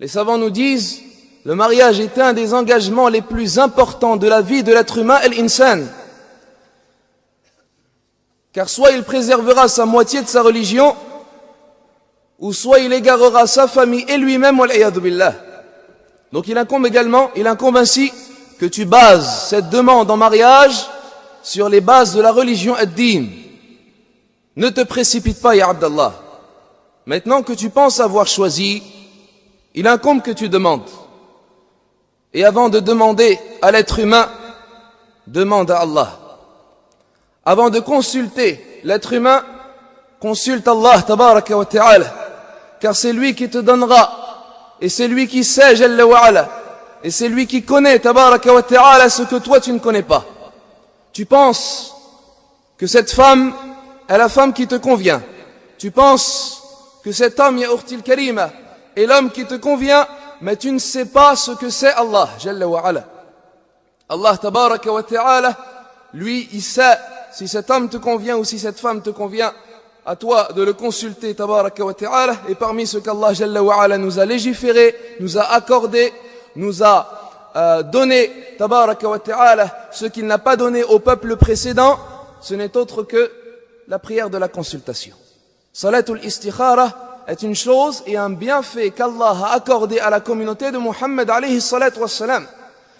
Les savants nous disent, le mariage est un des engagements les plus importants de la vie de l'être humain, al-insan. Car soit il préservera sa moitié de sa religion, ou soit il égarera sa famille et lui-même, wal-iyadhu billah. Donc il incombe ainsi que tu bases cette demande en mariage sur les bases de la religion ad-din. Ne te précipite pas, ya Abdallah. Maintenant que tu penses avoir choisi, il incombe que tu demandes. Et avant de demander à l'être humain, demande à Allah. Avant de consulter l'être humain, consulte Allah tabaraka wa ta'ala. Car c'est lui qui te donnera, et c'est lui qui sait, jalla wa ala, et c'est lui qui connaît, tabaraka wa ta'ala, ce que toi tu ne connais pas. Tu penses que cette femme est la femme qui te convient. Tu penses que cet homme, ya ukhtil karima, est l'homme qui te convient, mais tu ne sais pas ce que c'est Allah, jalla wa ala. Allah tabaraka wa ta'ala, lui, il sait si cet homme te convient ou si cette femme te convient. À toi de le consulter, tabaraka wa ta'ala, et parmi ce qu'Allah jalla wa ala nous a légiféré, nous a accordé, nous a donné, tabaraka wa ta'ala, ce qu'il n'a pas donné au peuple précédent, ce n'est autre que la prière de la consultation. Salatul istikhara est une chose et un bienfait qu'Allah a accordé à la communauté de Muhammad alayhi salatu wassalam.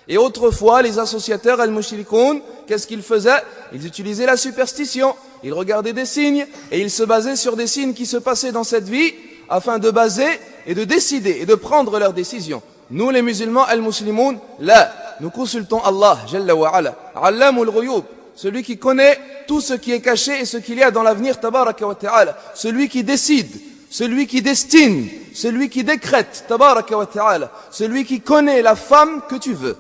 Et autrefois, les associateurs al-mushrikoun, qu'est-ce qu'ils faisaient? Ils utilisaient la superstition, ils regardaient des signes et ils se basaient sur des signes qui se passaient dans cette vie afin de baser et de décider et de prendre leurs décisions. Nous les musulmans al-muslimoun, là, nous consultons Allah, jalla wa ala, allamul ghuyub, celui qui connaît tout ce qui est caché et ce qu'il y a dans l'avenir, tabaraka wa ta'ala, celui qui décide, celui qui destine, celui qui décrète, tabaraka wa ta'ala, celui qui connaît la femme que tu veux.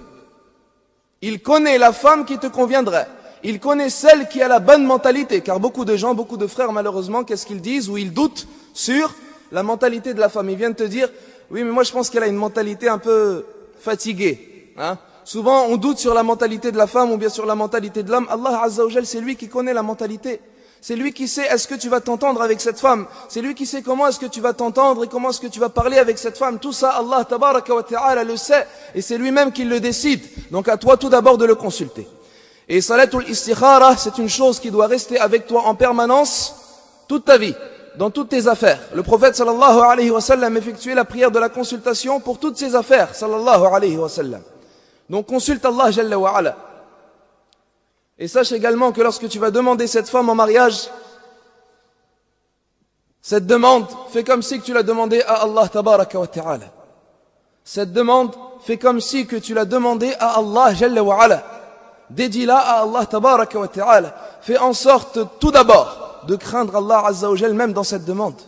Il connaît la femme qui te conviendrait. Il connaît celle qui a la bonne mentalité. Car beaucoup de gens, beaucoup de frères, malheureusement, qu'est-ce qu'ils disent? Ou ils doutent sur la mentalité de la femme. Ils viennent te dire, oui, mais moi je pense qu'elle a une mentalité un peu fatiguée. Hein? Souvent, on doute sur la mentalité de la femme ou bien sur la mentalité de l'homme. Allah Azza wa Jal, c'est lui qui connaît la mentalité. C'est lui qui sait est-ce que tu vas t'entendre avec cette femme. C'est lui qui sait comment est-ce que tu vas t'entendre et comment est-ce que tu vas parler avec cette femme. Tout ça, Allah tabaraka wa ta'ala le sait. Et c'est lui-même qui le décide. Donc à toi tout d'abord de le consulter. Et salatul istikhara, c'est une chose qui doit rester avec toi en permanence toute ta vie, dans toutes tes affaires. Le prophète sallallahu alayhi wa sallam effectuait la prière de la consultation pour toutes ses affaires, sallallahu alayhi wa sallam. Donc consulte Allah jalla wa ala. Et sache également que lorsque tu vas demander cette femme en mariage, cette demande, fais comme si que tu l'as demandé à Allah tabaraka wa ta'ala. Cette demande, fais comme si que tu l'as demandé à Allah jalla wa ala. Dédie-la à Allah tabaraka wa ta'ala. Fais en sorte tout d'abord de craindre Allah azza wa jal même dans cette demande.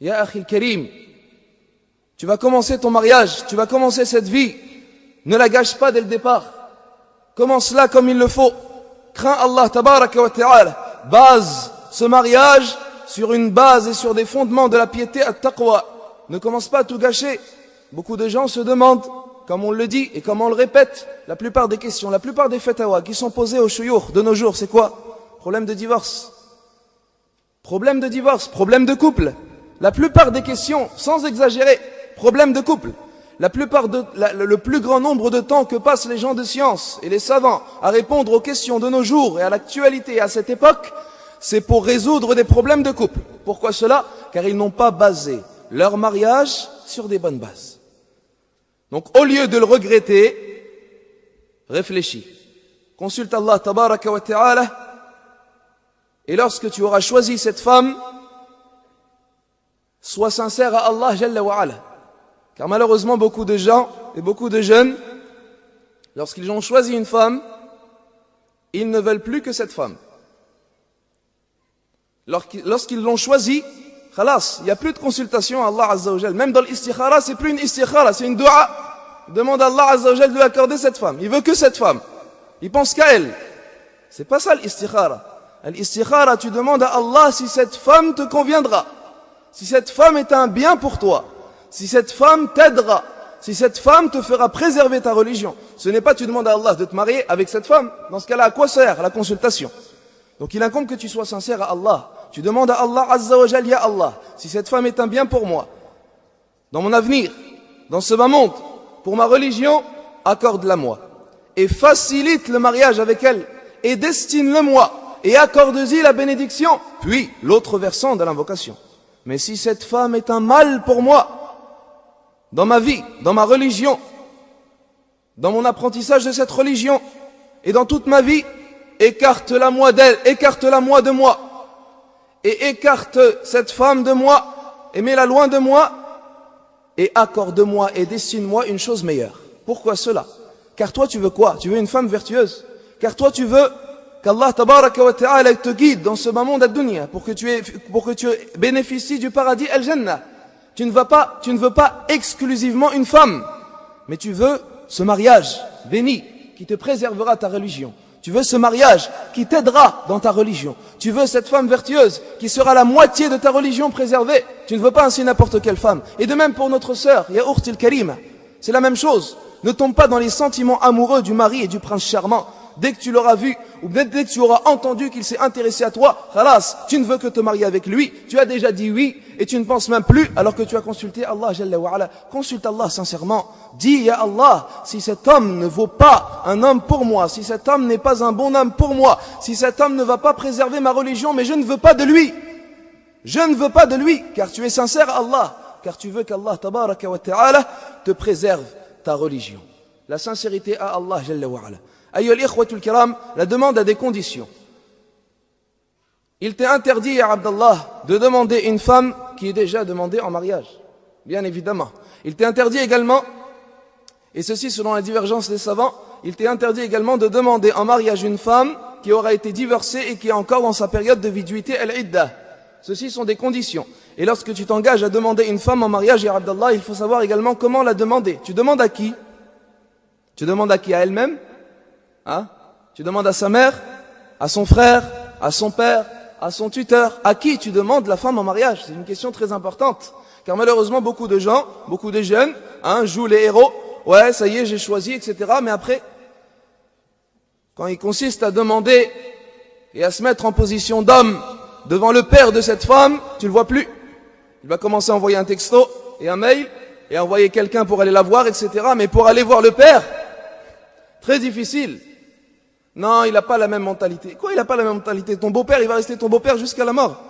Ya akhil karim, tu vas commencer ton mariage, tu vas commencer cette vie. Ne la gâche pas dès le départ. Commence-la comme il le faut. Crains Allah tabaraka wa ta'ala. Base ce mariage sur une base et sur des fondements de la piété at-taqwa. Ne commence pas à tout gâcher. Beaucoup de gens se demandent, comme on le dit et comme on le répète, la plupart des questions, la plupart des fatawa qui sont posées aux shuyukh de nos jours, c'est quoi? Problème de divorce. Problème de divorce, problème de couple. La plupart des questions, sans exagérer, problème de couple. Le plus grand nombre de temps que passent les gens de science et les savants à répondre aux questions de nos jours et à l'actualité et à cette époque, c'est pour résoudre des problèmes de couple. Pourquoi cela? Car ils n'ont pas basé leur mariage sur des bonnes bases. Donc au lieu de le regretter, réfléchis. Consulte Allah tabaraka wa ta'ala. Et lorsque tu auras choisi cette femme, sois sincère à Allah jalla wa ala. Car malheureusement, beaucoup de gens et beaucoup de jeunes, lorsqu'ils ont choisi une femme, ils ne veulent plus que cette femme. Lorsqu'ils l'ont choisi, khalas, il n'y a plus de consultation à Allah Azza wa Jal. Même dans l'istikhara, c'est plus une istikhara, c'est une dua. Il demande à Allah Azza wa Jal de lui accorder cette femme. Il veut que cette femme. Il pense qu'à elle. C'est pas ça l'istikhara. L'istikhara, tu demandes à Allah si cette femme te conviendra. Si cette femme est un bien pour toi. Si cette femme t'aidera, si cette femme te fera préserver ta religion. Ce n'est pas tu demandes à Allah de te marier avec cette femme. Dans ce cas-là, à quoi sert la consultation? Donc il incombe que tu sois sincère à Allah. Tu demandes à Allah Azza wa Jal, ya Allah, si cette femme est un bien pour moi, dans mon avenir, dans ce bas monde, pour ma religion, accorde-la moi. Et facilite le mariage avec elle, et destine-le moi, et accorde-y la bénédiction, puis l'autre versant de l'invocation. Mais si cette femme est un mal pour moi, dans ma vie, dans ma religion, dans mon apprentissage de cette religion, et dans toute ma vie, écarte-la moi d'elle, écarte-la moi de moi, et écarte cette femme de moi, et mets-la loin de moi, et accorde-moi et destine-moi une chose meilleure. Pourquoi cela? Car toi tu veux quoi? Tu veux une femme vertueuse. Car toi tu veux qu'Allah tabaraka wa ta'ala te guide dans ce bas monde ad-dunya pour que tu bénéficies du paradis al-jannah. Tu ne veux pas exclusivement une femme, mais tu veux ce mariage béni qui te préservera ta religion. Tu veux ce mariage qui t'aidera dans ta religion. Tu veux cette femme vertueuse qui sera la moitié de ta religion préservée. Tu ne veux pas ainsi n'importe quelle femme. Et de même pour notre sœur, Ya Ukhtil Karima, c'est la même chose. Ne tombe pas dans les sentiments amoureux du mari et du prince charmant. Dès que tu l'auras vu, ou dès que tu auras entendu qu'il s'est intéressé à toi, khalas, tu ne veux que te marier avec lui. Tu as déjà dit oui, et tu ne penses même plus, alors que tu as consulté Allah Jalla wa Ala. Consulte Allah sincèrement. Dis, Ya Allah, si cet homme ne vaut pas un homme pour moi, si cet homme n'est pas un bon homme pour moi, si cet homme ne va pas préserver ma religion, mais je ne veux pas de lui. Je ne veux pas de lui, car tu es sincère à Allah, car tu veux qu'Allah tabaraka wa ta'ala te préserve ta religion. La sincérité à Allah Jalla wa Ala. Ayyuhal ikhwatul kiram, la demande a des conditions. Il t'est interdit, ya Abdallah, de demander une femme qui est déjà demandée en mariage. Bien évidemment. Il t'est interdit également, et ceci selon la divergence des savants, il t'est interdit également de demander en mariage une femme qui aura été divorcée et qui est encore dans sa période de viduité al-iddah. Ceci sont des conditions. Et lorsque tu t'engages à demander une femme en mariage, ya Abdallah, il faut savoir également comment la demander. Tu demandes à qui? Tu demandes à qui? À elle-même? Hein? Tu demandes à sa mère, à son frère, à son père, à son tuteur. À qui tu demandes la femme en mariage? C'est une question très importante. Car malheureusement, beaucoup de gens, beaucoup de jeunes, jouent les héros. Ouais, ça y est, j'ai choisi, etc. Mais après, quand il consiste à demander et à se mettre en position d'homme devant le père de cette femme, tu le vois plus. Il va commencer à envoyer un texto et un mail et envoyer quelqu'un pour aller la voir, etc. Mais pour aller voir le père, très difficile. Non, il n'a pas la même mentalité. Quoi, il n'a pas la même mentalité? Ton beau-père, il va rester ton beau-père jusqu'à la mort.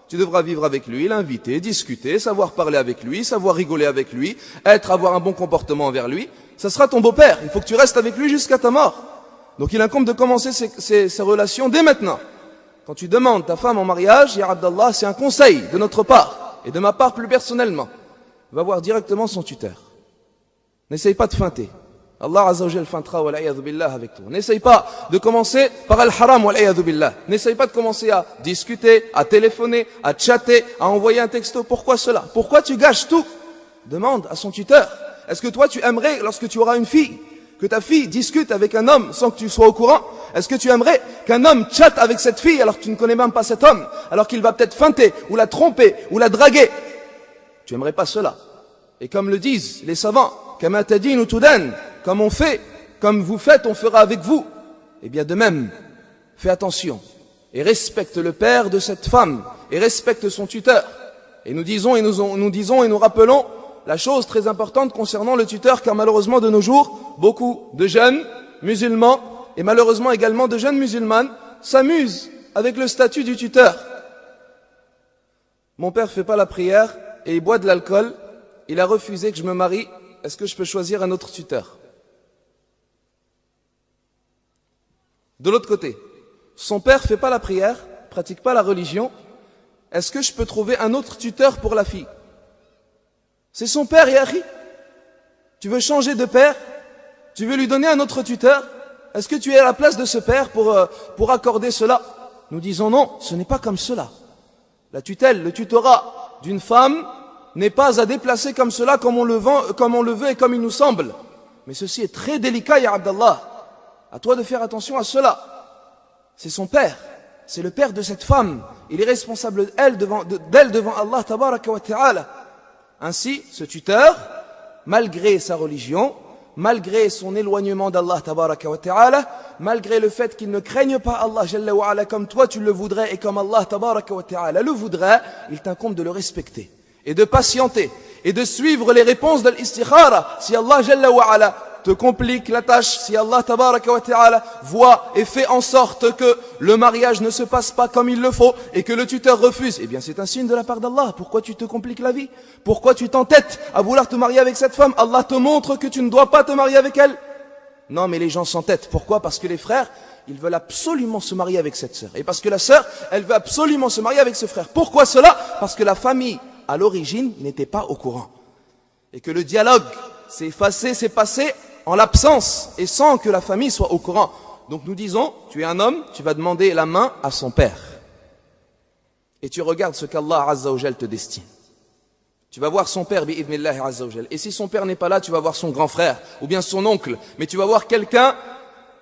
Tu devras vivre avec lui, l'inviter, discuter, savoir parler avec lui, savoir rigoler avec lui, avoir un bon comportement envers lui. Ça sera ton beau-père. Il faut que tu restes avec lui jusqu'à ta mort. Donc il incombe de commencer ces relations dès maintenant. Quand tu demandes ta femme en mariage, ya Abdallah, c'est un conseil de notre part, et de ma part plus personnellement. Va voir directement son tuteur. N'essaye pas de feinter. Allah Azza wa Jal feintera wa l'ayadhu billah avec toi. N'essaye pas de commencer par al-haram wa l'ayadhu billah. N'essaye pas de commencer à discuter, à téléphoner, à chatter, à envoyer un texto. Pourquoi cela? Pourquoi tu gâches tout? Demande à son tuteur. Est-ce que toi tu aimerais, lorsque tu auras une fille, que ta fille discute avec un homme sans que tu sois au courant? Est-ce que tu aimerais qu'un homme chatte avec cette fille alors que tu ne connais même pas cet homme, alors qu'il va peut-être feinter, ou la tromper, ou la draguer? Tu aimerais pas cela. Et comme le disent les savants, kama tadinu tudan, comme on fait, comme vous faites, on fera avec vous. Eh bien de même, fais attention et respecte le père de cette femme et respecte son tuteur. Et nous disons et nous rappelons la chose très importante concernant le tuteur, car malheureusement de nos jours, beaucoup de jeunes musulmans et malheureusement également de jeunes musulmanes s'amusent avec le statut du tuteur. Mon père fait pas la prière et il boit de l'alcool. Il a refusé que je me marie. Est-ce que je peux choisir un autre tuteur? De l'autre côté, son père fait pas la prière, pratique pas la religion. Est-ce que je peux trouver un autre tuteur pour la fille? C'est son père, Yahi. Tu veux changer de père? Tu veux lui donner un autre tuteur? Est-ce que tu es à la place de ce père pour accorder cela? Nous disons non, ce n'est pas comme cela. La tutelle, le tutorat d'une femme n'est pas à déplacer comme cela, comme on le veut et comme il nous semble. Mais ceci est très délicat, ya Abdallah. À toi de faire attention à cela. C'est son père, c'est le père de cette femme. Il est responsable d'elle devant Allah tabaraka wa ta'ala. Ainsi, ce tuteur, malgré sa religion, malgré son éloignement d'Allah tabaraka wa ta'ala, malgré le fait qu'il ne craigne pas Allah jalla wa ala comme toi tu le voudrais et comme Allah tabaraka wa ta'ala le voudrait, il t'incombe de le respecter et de patienter et de suivre les réponses de l'istikhara. Si Allah Jalla wa Ala te complique la tâche, si Allah Tabaraka wa Ta'ala voit et fait en sorte que le mariage ne se passe pas comme il le faut et que le tuteur refuse, eh bien c'est un signe de la part d'Allah. Pourquoi tu te compliques la vie? Pourquoi tu t'entêtes à vouloir te marier avec cette femme? Allah te montre que tu ne dois pas te marier avec elle. Non, mais les gens s'entêtent. Pourquoi? Parce que les frères, ils veulent absolument se marier avec cette sœur. Et parce que la sœur, elle veut absolument se marier avec ce frère. Pourquoi cela? Parce que la famille, à l'origine, n'était pas au courant. Et que le dialogue s'est effacé, s'est passé en l'absence et sans que la famille soit au courant. Donc nous disons, tu es un homme, tu vas demander la main à son père. Et tu regardes ce qu'Allah Azza wa Jal te destine. Tu vas voir son père, bi'idhnillahi Azza wa Jal. Et si son père n'est pas là, tu vas voir son grand frère, ou bien son oncle. Mais tu vas voir quelqu'un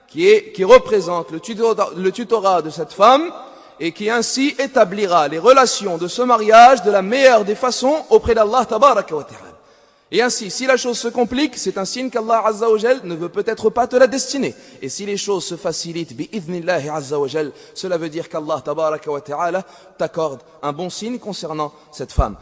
qui représente le tutorat de cette femme, et qui ainsi établira les relations de ce mariage de la meilleure des façons auprès d'Allah Tabaraka wa Ta'ala. Et ainsi, si la chose se complique, c'est un signe qu'Allah Azza wa Jal ne veut peut-être pas te la destiner. Et si les choses se facilitent, bi'idhnillahi Azza wa Jal, cela veut dire qu'Allah Tabaraka wa Ta'ala t'accorde un bon signe concernant cette femme.